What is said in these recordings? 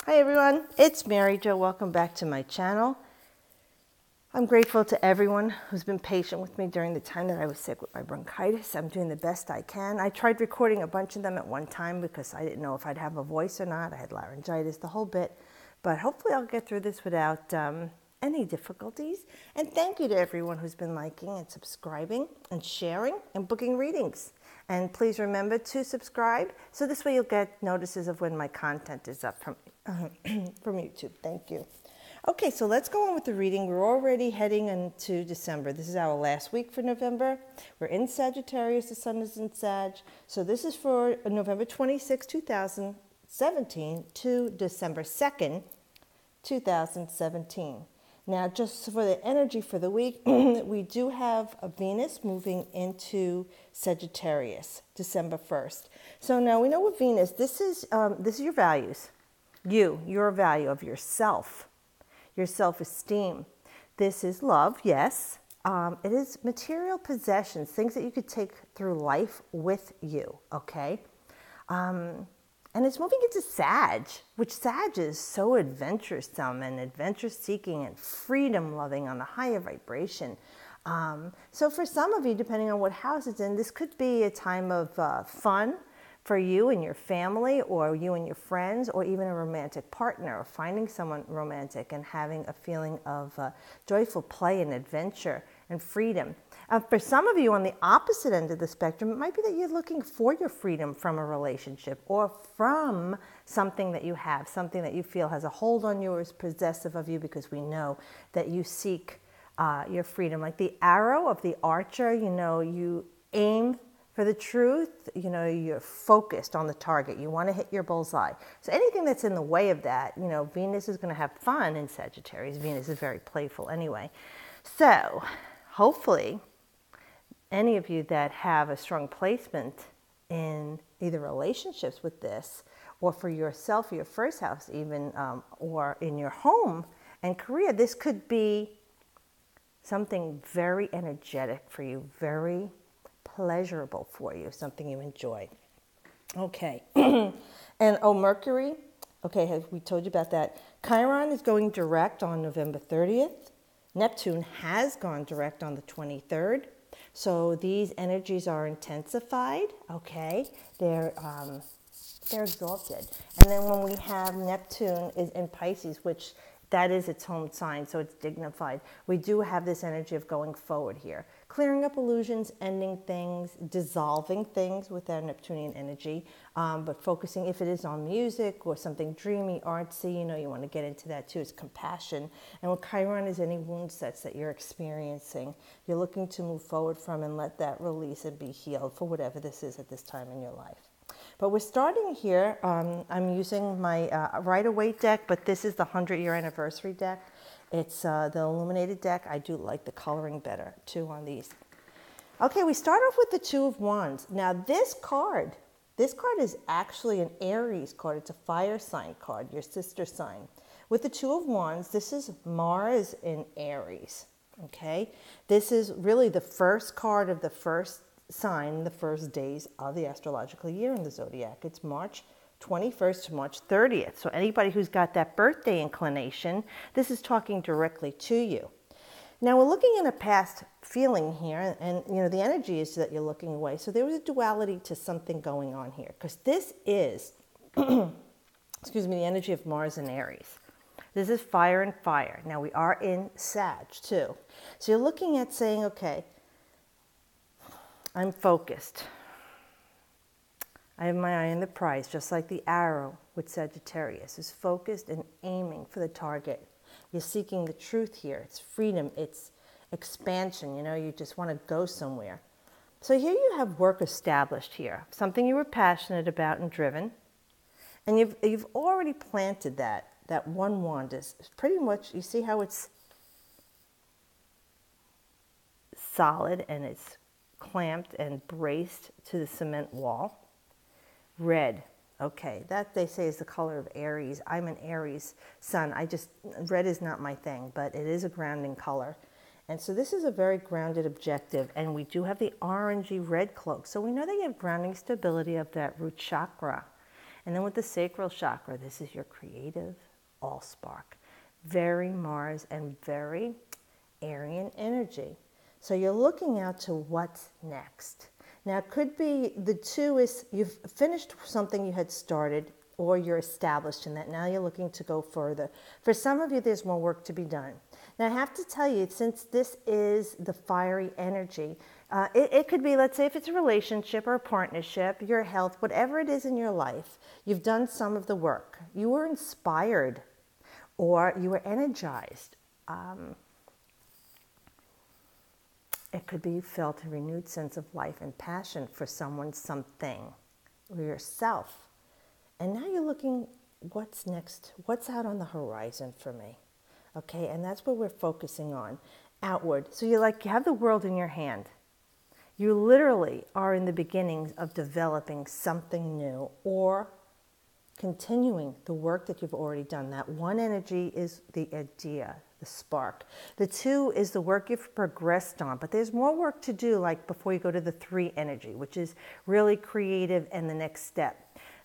Hi everyone, it's Mary Jo. Welcome back to my channel. I'm grateful to everyone who's been patient with me during the time that I was sick with my bronchitis. I'm doing the best I can. I tried recording a bunch of them at one time because I didn't know if I'd have a voice or not. I had laryngitis, the whole bit. But hopefully I'll get through this without any difficulties. And thank you to everyone who's been liking and subscribing and sharing and booking readings. And please remember to subscribe so this way you'll get notices of when my content is up from YouTube. Thank you. Okay, so let's go on with the reading. We're already heading into December. This is our last week for November. We're in Sagittarius. The sun is in Sag. So this is for November 26, 2017 to December 2nd, 2017. Now, just for the energy for the week, we do have a Venus moving into Sagittarius, December 1st. So now we know with Venus, this is your values. Your value of yourself, your self-esteem. This is love, yes. It is material possessions, things that you could take through life with you, okay? And it's moving into Sag, which Sag is so adventuresome and adventure-seeking and freedom-loving on the higher vibration. So for some of you, depending on what house it's in, this could be a time of fun for you and your family, or you and your friends, or even a romantic partner, or finding someone romantic and having a feeling of joyful play and adventure and freedom. For some of you on the opposite end of the spectrum, it might be that you're looking for your freedom from a relationship or from something that you have, something that you feel has a hold on you or is possessive of you, because we know that you seek your freedom. Like the arrow of the archer, you know, you aim for the truth, you know, you're focused on the target. You want to hit your bullseye. So anything that's in the way of that, you know, Venus is going to have fun in Sagittarius. Venus is very playful anyway. So hopefully any of you that have a strong placement in either relationships with this, or for yourself, your first house even, or in your home and career, this could be something very energetic for you, very pleasurable for you, something you enjoy. Okay. And Mercury, okay, have we told you about that? Chiron is going direct on November 30th. Neptune has gone direct on the 23rd. So these energies are intensified, okay? They're exalted. And then when we have Neptune is in Pisces, which that is its home sign, so it's dignified. We do have this energy of going forward here. Clearing up illusions, ending things, dissolving things with our Neptunian energy, but focusing, if it is on music or something dreamy, artsy, you know, you want to get into that too. It's compassion. And with Chiron is any wound sets that you're experiencing. You're looking to move forward from and let that release and be healed for whatever this is at this time in your life. But we're starting here. I'm using my Rider-Waite deck, but this is the 100-year anniversary deck. It's the illuminated deck. I do like the coloring better, too, on these. Okay, we start off with the Two of Wands. Now, this card is actually an Aries card. It's a fire sign card, your sister sign. With the Two of Wands, this is Mars in Aries, okay? This is really the first card of the first sign, the first days of the astrological year in the zodiac. It's March 21st to March 30th. So anybody who's got that birthday inclination, this is talking directly to you. Now we're looking in a past feeling here, and you know the energy is that you're looking away. So there was a duality to something going on here, because this is, excuse me, the energy of Mars and Aries. This is fire and fire. Now we are in Sag too. So you're looking at saying, okay, I'm focused. I have my eye on the prize, just like the arrow with Sagittarius is focused and aiming for the target. You're seeking the truth here. It's freedom. It's expansion. You know, you just want to go somewhere. So here you have work established here, something you were passionate about and driven. And you've already planted that. That one wand is pretty much, you see how it's solid and it's clamped and braced to the cement wall. Red, okay, that they say is the color of Aries. I'm an Aries sun. Red is not my thing, but it is a grounding color. And so this is a very grounded objective, and we do have the orangey red cloak. So we know that you have grounding stability of that root chakra. And then with the sacral chakra, this is your creative all spark. Very Mars and very Aryan energy. So you're looking out to what's next. Now it could be the two is you've finished something you had started, or you're established in that. Now you're looking to go further. For some of you, there's more work to be done. Now I have to tell you, since this is the fiery energy, it could be, let's say if it's a relationship or a partnership, your health, whatever it is in your life, you've done some of the work. You were inspired or you were energized. It could be you felt a renewed sense of life and passion for someone, something, or yourself. And now you're looking, what's next? What's out on the horizon for me? Okay, and that's what we're focusing on, outward. So you have the world in your hand. You literally are in the beginnings of developing something new or continuing the work that you've already done. That one energy is the idea, the spark. The two is the work you've progressed on, but there's more work to do, like before you go to the 3 energy, which is really creative and the next step.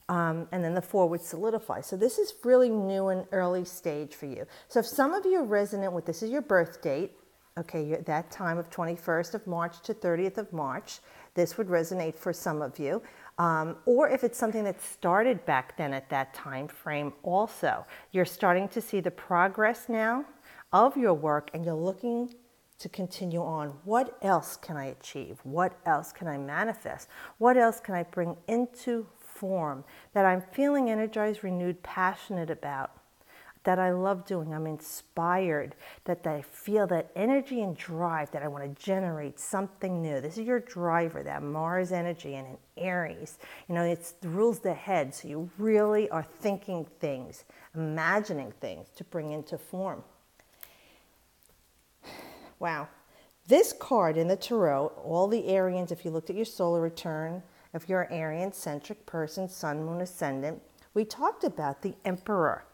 And then the 4 would solidify. So this is really new and early stage for you. So if some of you are resonant with, this is your birth date, okay, that time of 21st of March to 30th of March, this would resonate for some of you. Or if it's something that started back then at that time frame also, you're starting to see the progress now of your work and you're looking to continue on. What else can I achieve? What else can I manifest? What else can I bring into form that I'm feeling energized, renewed, passionate about, that I love doing, I'm inspired, that I feel that energy and drive that I want to generate something new. This is your driver, that Mars energy, and in Aries, it rules the head, so you really are thinking things, imagining things to bring into form. Wow. This card in the Tarot, all the Arians, if you looked at your solar return, if you're an Aryan-centric person, Sun, Moon, Ascendant, we talked about the Emperor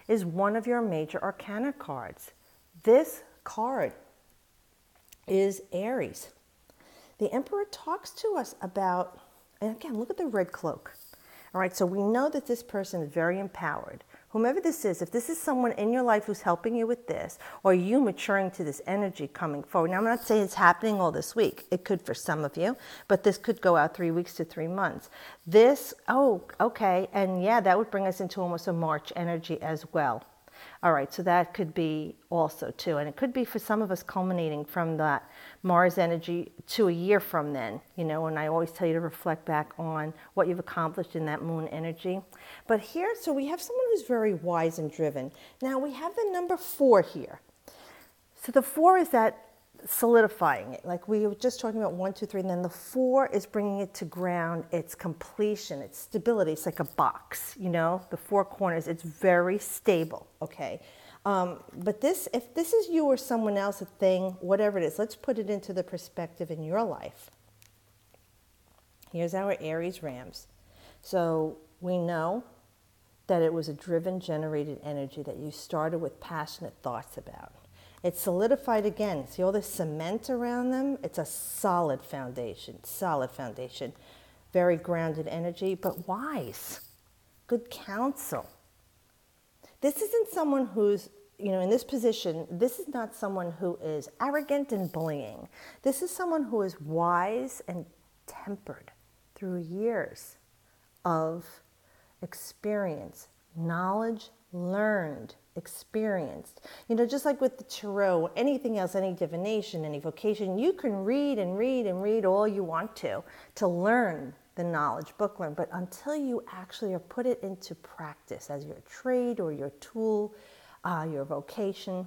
is one of your major arcana cards. This card is Aries. The Emperor talks to us about, and again, look at the red cloak. All right, so we know that this person is very empowered. Whomever this is, if this is someone in your life who's helping you with this, or you maturing to this energy coming forward. Now, I'm not saying it's happening all this week. It could for some of you, but this could go out 3 weeks to 3 months. This, oh, okay, and yeah, that would bring us into almost a March energy as well. All right, so that could be also too, and it could be for some of us culminating from that Mars energy to a year from then, and I always tell you to reflect back on what you've accomplished in that Moon energy. But here, so we have someone who's very wise and driven. Now we have the number 4 here. So the 4 is that solidifying it, like we were just talking about 1, 2, 3, and then the 4 is bringing it to ground, its completion, its stability. It's like a box, the 4 corners. It's very stable, okay? But if this is you or someone else, a thing, whatever it is, let's put it into the perspective in your life. Here's our Aries Rams. So we know that it was a driven, generated energy that you started with passionate thoughts about. It's solidified again. See all this cement around them? It's a solid foundation, very grounded energy, but wise, good counsel. This isn't someone who's, in this position, this is not someone who is arrogant and bullying. This is someone who is wise and tempered through years of experience, knowledge learned, experienced. Just like with the tarot, anything else, any divination, any vocation, you can read and read and read all you want to learn the knowledge, book learn, but until you actually put it into practice as your trade or your tool, your vocation,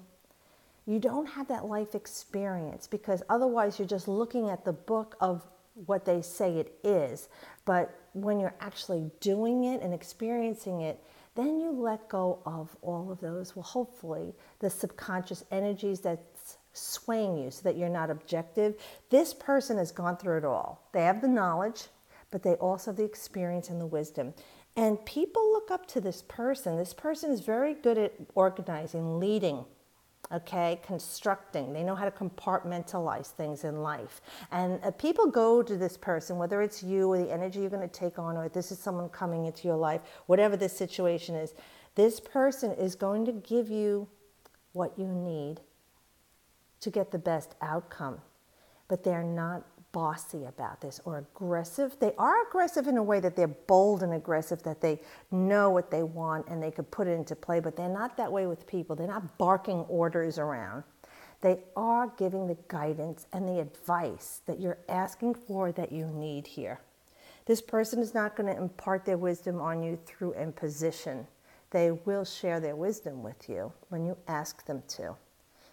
you don't have that life experience, because otherwise you're just looking at the book of what they say it is. But when you're actually doing it and experiencing it, then you let go of all of those, well, hopefully, the subconscious energies that's swaying you so that you're not objective. This person has gone through it all. They have the knowledge, but they also have the experience and the wisdom. And people look up to this person. This person is very good at organizing, leading, okay, constructing. They know how to compartmentalize things in life. And people go to this person, whether it's you or the energy you're going to take on, or this is someone coming into your life, whatever this situation is, this person is going to give you what you need to get the best outcome. But they're not bossy about this or aggressive. They are aggressive in a way that they're bold and aggressive, that they know what they want and they could put it into play, but they're not that way with people. They're not barking orders around. They are giving the guidance and the advice that you're asking for, that you need here. This person is not going to impart their wisdom on you through imposition. They will share their wisdom with you when you ask them to.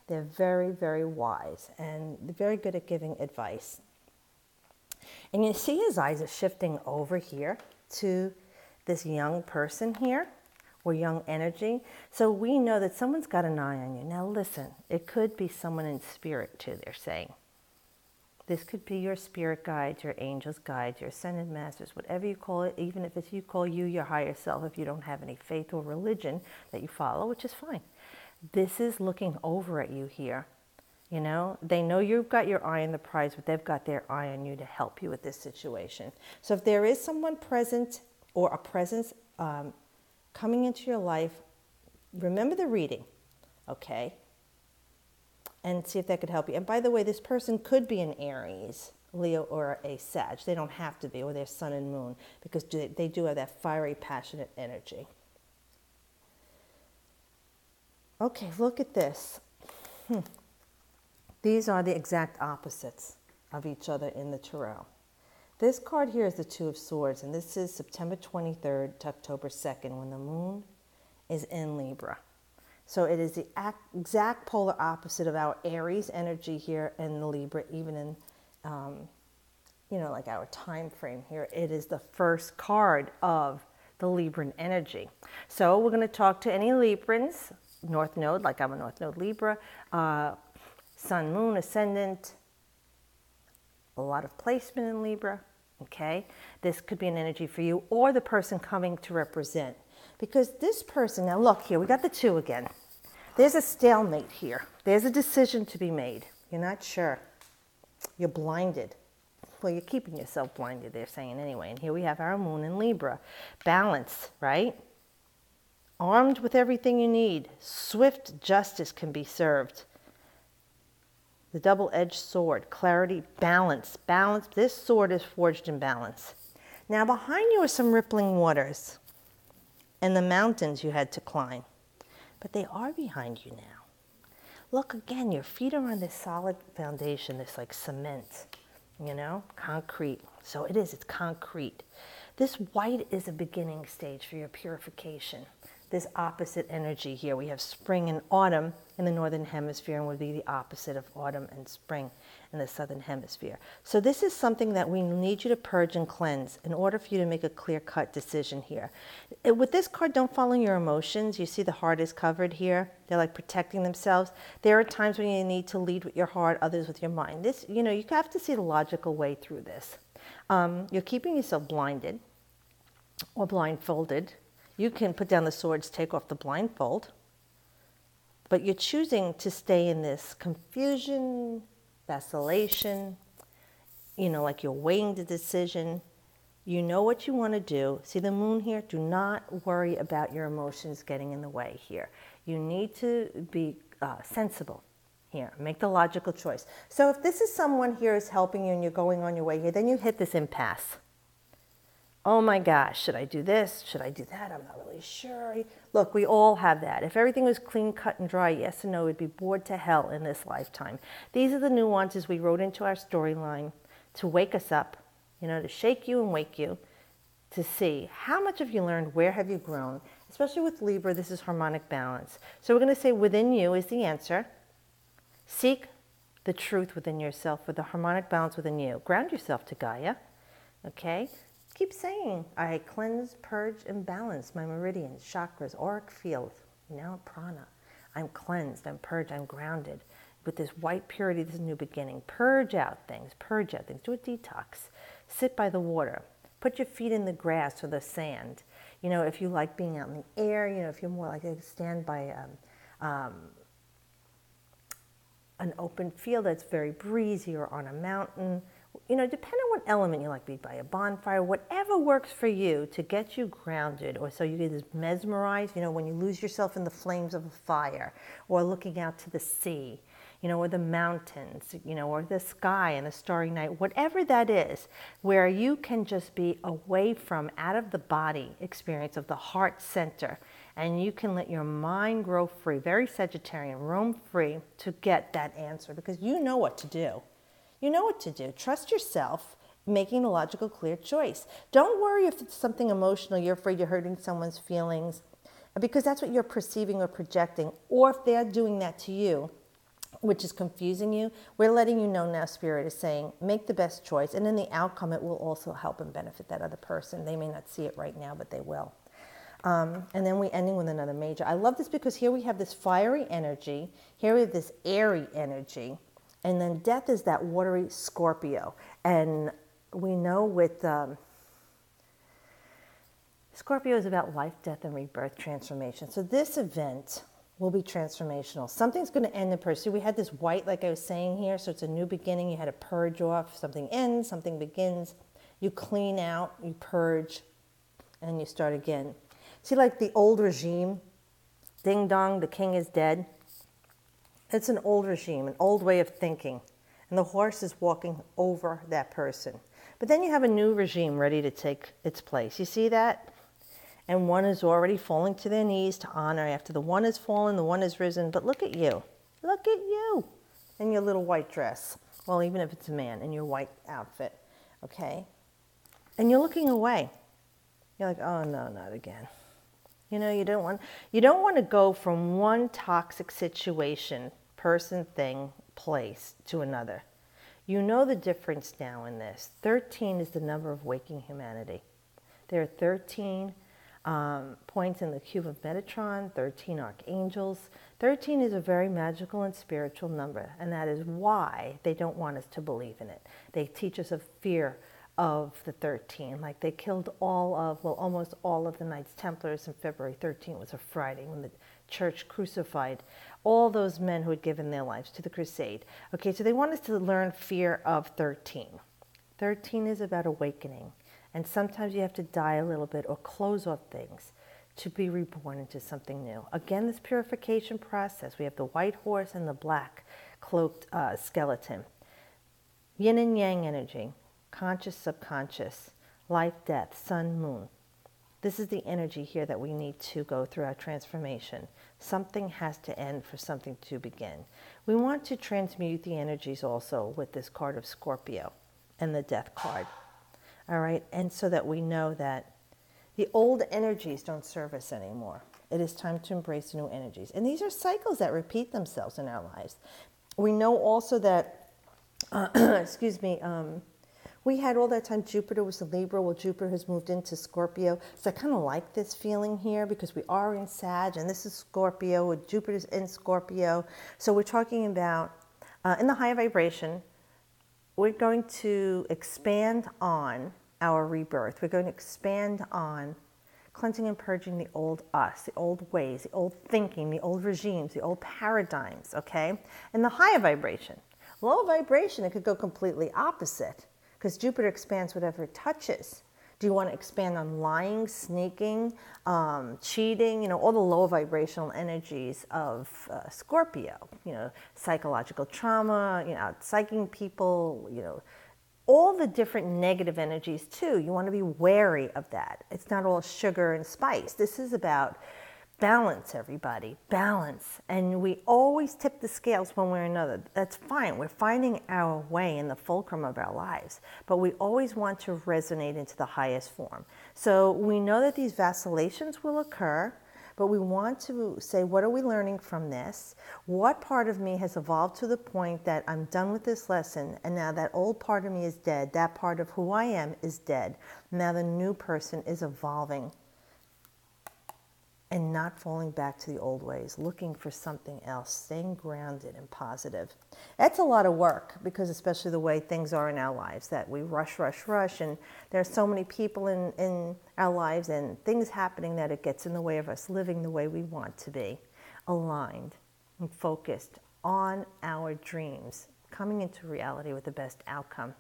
They're very, very wise and very good at giving advice. And you see his eyes are shifting over here to this young person here, or young energy. So we know that someone's got an eye on you. Now listen, it could be someone in spirit too, they're saying. This could be your spirit guides, your angels guides, your ascended masters, whatever you call it, even if it's you call you your higher self, if you don't have any faith or religion that you follow, which is fine. This is looking over at you here. You know, they know you've got your eye on the prize, but they've got their eye on you to help you with this situation. So if there is someone present or a presence coming into your life, remember the reading, okay? And see if that could help you. And by the way, this person could be an Aries, Leo, or a Sag. They don't have to be, or their sun and moon, because they do have that fiery, passionate energy. Okay, look at this. These are the exact opposites of each other in the Tarot. This card here is the Two of Swords, and this is September 23rd to October 2nd, when the moon is in Libra. So it is the exact polar opposite of our Aries energy here in the Libra, even in, you know, like our time frame here. It is the first card of the Libran energy. So we're going to talk to any Librans, North Node, like I'm a North Node Libra, Sun, Moon, Ascendant, a lot of placement in Libra, okay? This could be an energy for you or the person coming to represent. Because this person, now look here, we got the two again. There's a stalemate here. There's a decision to be made. You're not sure. You're blinded. Well, you're keeping yourself blinded, they're saying anyway. And here we have our moon in Libra. Balance, right? Armed with everything you need. Swift justice can be served. The double-edged sword, clarity, balance. Balance. This sword is forged in balance. Now behind you are some rippling waters and the mountains you had to climb. But they are behind you now. Look again, your feet are on this solid foundation, this like cement, you know, concrete. So it is, it's concrete. This white is a beginning stage for your purification. This opposite energy here. We have spring and autumn in the northern hemisphere, and would be the opposite of autumn and spring in the southern hemisphere. So this is something that we need you to purge and cleanse in order for you to make a clear-cut decision here. With this card, don't follow your emotions. You see the heart is covered here. They're like protecting themselves. There are times when you need to lead with your heart, others with your mind. This, you know, you have to see the logical way through this. You're keeping yourself blinded or blindfolded. You can put down the swords, take off the blindfold, but you're choosing to stay in this confusion, vacillation, you know, like you're weighing the decision. You know what you want to do. See the moon here? Do not worry about your emotions getting in the way here. You need to be sensible here. Make the logical choice. So if this is someone here is helping you and you're going on your way here, then you hit this impasse. Oh my gosh, should I do this? Should I do that? I'm not really sure. Look, we all have that. If everything was clean, cut, and dry, yes and no, we'd be bored to hell in this lifetime. These are the nuances we wrote into our storyline to wake us up, you know, to shake you and wake you, to see how much have you learned, where have you grown. Especially with Libra, this is harmonic balance. So we're going to say within you is the answer. Seek the truth within yourself with the harmonic balance within you. Ground yourself to Gaia, okay? Keep saying, I cleanse, purge, and balance my meridians, chakras, auric field, you know, prana. I'm cleansed, I'm purged, I'm grounded. With this white purity, this is a new beginning. Purge out things, do a detox. Sit by the water. Put your feet in the grass or the sand. You know, if you like being out in the air, you know, if you're more like to stand by an open field that's very breezy, or on a mountain. You know, depending on what element you like, be by a bonfire, whatever works for you to get you grounded, or so you get this mesmerized, you know, when you lose yourself in the flames of a fire, or looking out to the sea, you know, or the mountains, you know, or the sky and the starry night, whatever that is, where you can just be away from, out of the body experience of the heart center, and you can let your mind grow free, very Sagittarian, roam free to get that answer, because you know what to do. You know what to do. Trust yourself, making a logical, clear choice. Don't worry if it's something emotional, you're afraid you're hurting someone's feelings, because that's what you're perceiving or projecting. Or if they're doing that to you, which is confusing you, we're letting you know now, Spirit is saying, make the best choice. And in the outcome, it will also help and benefit that other person. They may not see it right now, but they will. And then we're ending with another major. I love this because here we have this fiery energy. Here we have this airy energy. And then death is that watery Scorpio. And we know with Scorpio is about life, death, and rebirth, transformation. So this event will be transformational. Something's going to end the person. See, we had this white, like I was saying here, so it's a new beginning. You had to purge off. Something ends, something begins. You clean out, you purge, and you start again. See, like the old regime, ding dong, the king is dead. It's an old regime, an old way of thinking. And the horse is walking over that person. But then you have a new regime ready to take its place. You see that? And one is already falling to their knees to honor. After the one has fallen, the one has risen. But look at you. Look at you in your little white dress. Well, even if it's a man, in your white outfit. Okay? And you're looking away. You're like, oh, no, not again. You know, you don't want to go from one toxic situation, person, thing, place, to another. You know the difference now in this. 13 is the number of waking humanity. There are 13 points in the cube of Metatron, 13 archangels. 13 is a very magical and spiritual number, and that is why they don't want us to believe in it. They teach us of fear of the 13, like they killed almost all of the Knights Templars on February 13th. Was a Friday when the church crucified all those men who had given their lives to the crusade. Okay, so they want us to learn fear of 13. 13 is about awakening, and sometimes you have to die a little bit or close off things to be reborn into something new. Again, this purification process. We have the white horse and the black cloaked skeleton. Yin and yang energy. Conscious, subconscious, life, death, sun, moon. This is the energy here that we need to go through our transformation. Something has to end for something to begin. We want to transmute the energies also with this card of Scorpio and the death card. All right, and so that we know that the old energies don't serve us anymore. It is time to embrace new energies. And these are cycles that repeat themselves in our lives. We know also that, we had all that time Jupiter was in Libra. Well, Jupiter has moved into Scorpio. So I kind of like this feeling here because we are in Sag, and this is Scorpio, with Jupiter's in Scorpio. So we're talking about, in the high vibration, we're going to expand on our rebirth. We're going to expand on cleansing and purging the old us, the old ways, the old thinking, the old regimes, the old paradigms, okay? In the higher vibration. Low vibration, it could go completely opposite, because Jupiter expands whatever it touches. Do you want to expand on lying, sneaking, cheating, you know, all the low vibrational energies of Scorpio, you know, psychological trauma, you know, psyching people, you know, all the different negative energies too. You want to be wary of that. It's not all sugar and spice. This is about balance, everybody, balance. And we always tip the scales one way or another. That's fine. We're finding our way in the fulcrum of our lives, but we always want to resonate into the highest form. So we know that these vacillations will occur, but we want to say, what are we learning from this? What part of me has evolved to the point that I'm done with this lesson, and now that old part of me is dead, that part of who I am is dead. Now the new person is evolving and not falling back to the old ways, looking for something else, staying grounded and positive. That's a lot of work, because especially the way things are in our lives, that we rush, and there's so many people in our lives and things happening that it gets in the way of us living the way we want to be, aligned and focused on our dreams, coming into reality with the best outcome.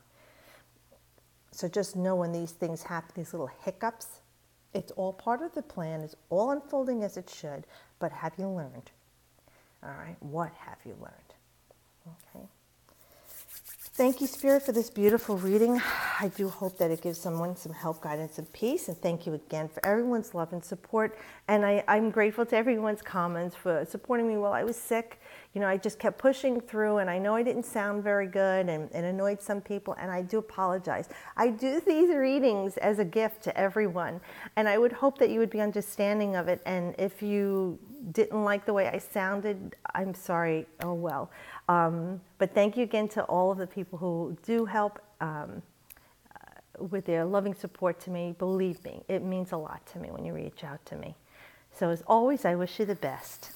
So just know when these things happen, these little hiccups, it's all part of the plan. It's all unfolding as it should. But have you learned? All right, what have you learned? Okay. Thank you, Spirit, for this beautiful reading. I do hope that it gives someone some help, guidance, and peace. And thank you again for everyone's love and support. And I'm grateful to everyone's comments for supporting me while I was sick. You know, I just kept pushing through, and I know I didn't sound very good and annoyed some people, and I do apologize. I do these readings as a gift to everyone, and I would hope that you would be understanding of it. And if you didn't like the way I sounded, I'm sorry. Oh, well. But thank you again to all of the people who do help with their loving support to me. Believe me, it means a lot to me when you reach out to me. So as always, I wish you the best.